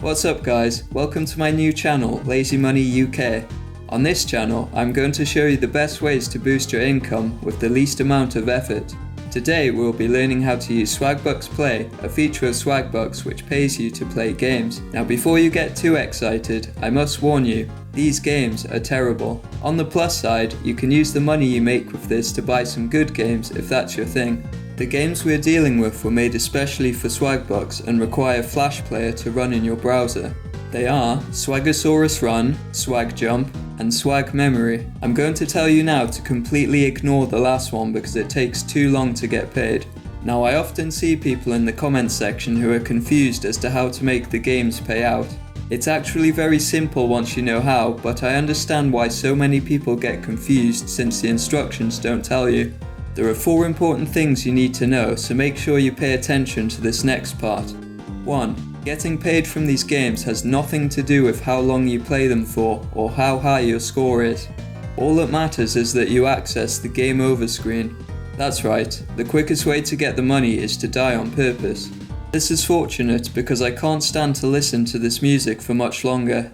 What's up guys, welcome to my new channel, Lazy Money UK. On this channel, I'm going to show you the best ways to boost your income with the least amount of effort. Today we'll be learning how to use Swagbucks Play, a feature of Swagbucks which pays you to play games. Now before you get too excited, I must warn you, these games are terrible. On the plus side, you can use the money you make with this to buy some good games if that's your thing. The games we're dealing with were made especially for Swagbucks and require Flash Player to run in your browser. They are Soros Run, Swag Jump, and Swag Memory. I'm going to tell you now to completely ignore the last one because it takes too long to get paid. Now I often see people in the comments section who are confused as to how to make the games pay out. It's actually very simple once you know how, but I understand why so many people get confused since the instructions don't tell you. There are 4 important things you need to know, so make sure you pay attention to this next part. 1. Getting paid from these games has nothing to do with how long you play them for or how high your score is. All that matters is that you access the game over screen. That's right, the quickest way to get the money is to die on purpose. This is fortunate because I can't stand to listen to this music for much longer.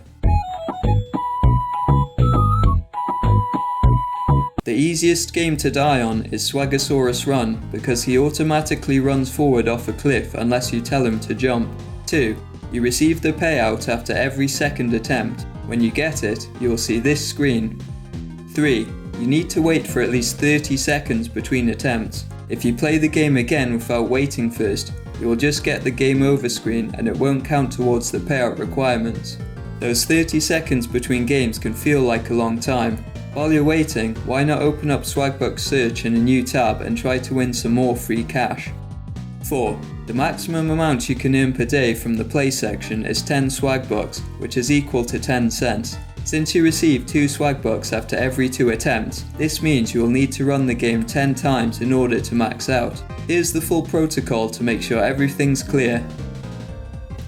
The easiest game to die on is Soros Run because he automatically runs forward off a cliff unless you tell him to jump. 2. You receive the payout after every second attempt. When you get it, you will see this screen. 3. You need to wait for at least 30 seconds between attempts. If you play the game again without waiting first, you will just get the game over screen and it won't count towards the payout requirements. Those 30 seconds between games can feel like a long time. While you're waiting, why not open up Swagbucks Search in a new tab and try to win some more free cash. 4. The maximum amount you can earn per day from the play section is 10 Swagbucks, which is equal to 10 cents. Since you receive 2 Swagbucks after every 2 attempts, this means you will need to run the game 10 times in order to max out. Here's the full protocol to make sure everything's clear.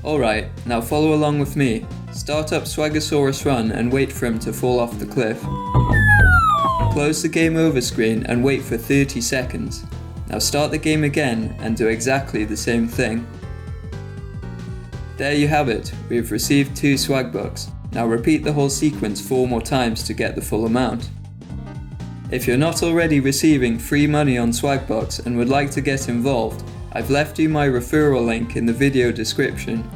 Alright, now follow along with me. Start up Soros Run and wait for him to fall off the cliff. Close the game over screen and wait for 30 seconds. Now start the game again and do exactly the same thing. There you have it, we have received 2 Swagbucks. Now repeat the whole sequence 4 more times to get the full amount. If you're not already receiving free money on Swagbucks and would like to get involved, I've left you my referral link in the video description.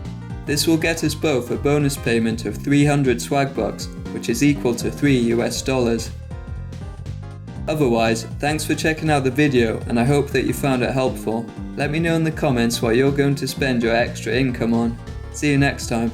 This will get us both a bonus payment of 300 Swagbucks, which is equal to $3. Otherwise, thanks for checking out the video and I hope that you found it helpful. Let me know in the comments what you're going to spend your extra income on. See you next time.